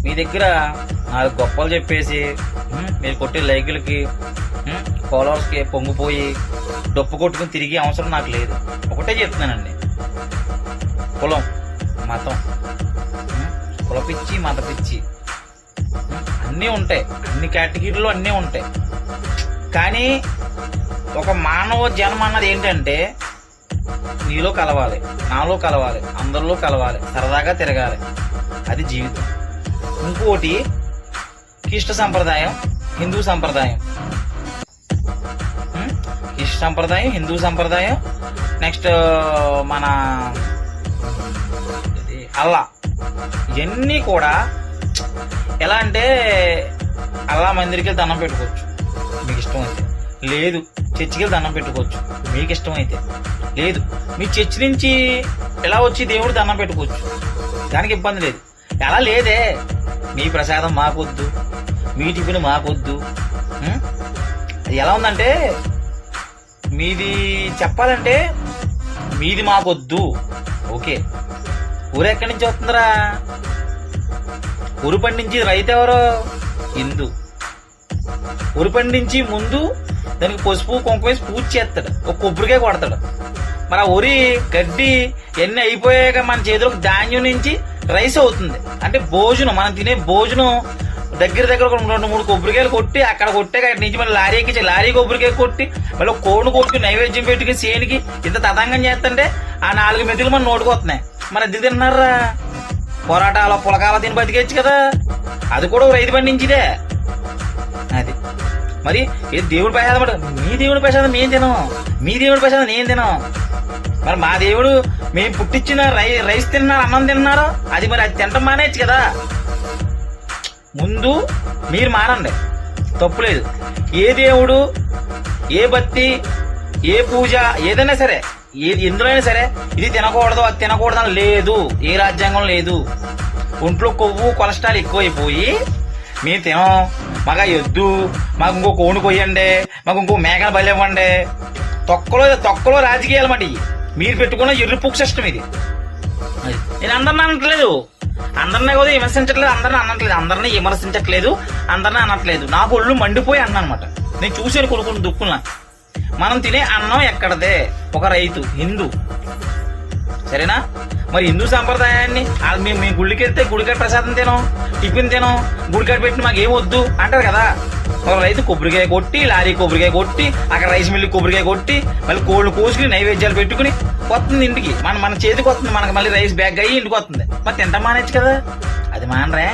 మీ దగ్గర 4 గొప్పలు చెప్పేసి మీరు కొట్టే లైకులకి ఫాలోవర్స్కి పొంగిపోయి డొప్పు కొట్టుకుని తిరిగి అవసరం నాకు లేదు. ఒకటే చెప్తున్నానండి, కులం మతం, కులపిచ్చి మత పిచ్చి అన్నీ ఉంటాయి, అన్ని కేటగిరీలో అన్నీ ఉంటాయి. కానీ ఒక మానవ జన్మ అన్నది ఏంటంటే నీలో కలవాలి, నాలో కలవాలి, అందరిలో కలవాలి, సరదాగా తిరగాలి, అది జీవితం. ఇంకోటి క్రిస్ట సంప్రదాయం, హిందూ సంప్రదాయం, క్రిస్ట సంప్రదాయం, హిందూ సంప్రదాయం, నెక్స్ట్ మన అల్లా, ఇవన్నీ కూడా ఎలా అంటే అల్లా మందిరికి దండం పెట్టుకోవచ్చు మీకు ఇష్టమైతే, లేదు చర్చికి దండం పెట్టుకోవచ్చు మీకు ఇష్టమైతే, లేదు మీ చర్చి నుంచి ఎలా వచ్చి దేవుడు దండం పెట్టుకోవచ్చు, దానికి ఇబ్బంది లేదు. ఎలా లేదే, మీ ప్రసాదం మాకొద్దు, మీ టిఫిన్ మాకొద్దు. అది ఎలా ఉందంటే మీది చెప్పాలంటే మీది మాకొద్దు. ఓకే, ఊరు ఎక్కడి నుంచి వస్తుందిరా? ఊరు పండించి రైతు ఎవరో హిందూ. ఊరు పండించి ముందు దానికి పసుపు కుంకుమ వేసి పూజ చేస్తాడు, ఒక కొబ్బరికాయ కొడతాడు. మరి ఆ వరి గడ్డి ఎన్ని అయిపోయాక మన చేతులకు ధాన్యం నుంచి రైస్ అవుతుంది. అంటే భోజనం, మనం తినే భోజనం దగ్గర ఒక 2-3 కొబ్బరికాయలు కొట్టి అక్కడ కొట్టాక అక్కడి నుంచి మళ్ళీ లారీ ఎక్కించి లారీ కొబ్బరికాయ కొట్టి మళ్ళీ కోడిని కొట్టి నైవేద్యం పెట్టుకుని సేనికి ఇంత తతంగం చేస్తుంటే ఆ 4 మెతులు మన నోటుకు వస్తున్నాయి. మరి అది తిన్నారా? పొరాటాలో పులకాల తిని బతికేచ్చు కదా, అది కూడా రైతు పండించిదే. అది మరి ఏ దేవుడి ప్రసాదం పడ, మీ దేవుడి ప్రసాదం మేము తినం, మీ దేవుడి ప్రసాదం నేను తినం. మరి మా దేవుడు మేము పుట్టించిన రైస్ తిన్నారు, అన్నం తిన్నారు, అది మరి అది తింటాం మానేచ్చు కదా. ముందు మీరు మారండి, తప్పులేదు. ఏ దేవుడు, ఏ భక్తి, ఏ పూజ, ఏదైనా సరే, ఎందులో అయినా సరే ఇది తినకూడదు అది తినకూడదు అని లేదు, ఏ రాజ్యాంగం లేదు. ఒంట్లో కొవ్వు కొలెస్ట్రాల్ ఎక్కువైపోయి మీరు తినం, మాకు ఎద్దు, మాకు ఇంకో కోణు కొయ్యండి, మాకు ఇంకో మేకను బలివ్వండి, తొక్కలో రాజకీయాలు మాట మీరు పెట్టుకున్న ఎర్రిపుక్ సిస్టమ్ ఇది. నేను అందరిని అనట్లేదు, అందరినీ కూడా విమర్శించట్లేదు, అందరినీ విమర్శించట్లేదు, అందరినీ అనట్లేదు. నాకు ఒళ్ళు మండిపోయి అన్న అనమాట. నేను చూసాను కొనుక్కుని దుక్కున్నా. మనం తినే అన్నం ఎక్కడదే, ఒక రైతు హిందూ, సరేనా? మరి హిందూ సంప్రదాయాన్ని మేము గుడికి వెళ్తే గుడికాడ ప్రసాదం తినం, టిఫిన్ తినం, గుడికాడ పెట్టిన మాకు ఏమొద్దు అంటారు కదా. ఒక రైతు కొబ్బరికాయ కొట్టి, లారీ కొబ్బరికాయ కొట్టి, అక్కడ రైస్ మిల్లు కొబ్బరికాయ కొట్టి, మళ్ళీ కోళ్ళు కోసుకుని నైవేద్యాలు పెట్టుకుని వస్తుంది ఇంటికి, మన చేతికి వస్తుంది, మనకి మళ్ళీ రైస్ బ్యాగ్ అయ్యి ఇంటికి వస్తుంది. మరి తింటాం మానేచ్చు కదా, అది మానరే.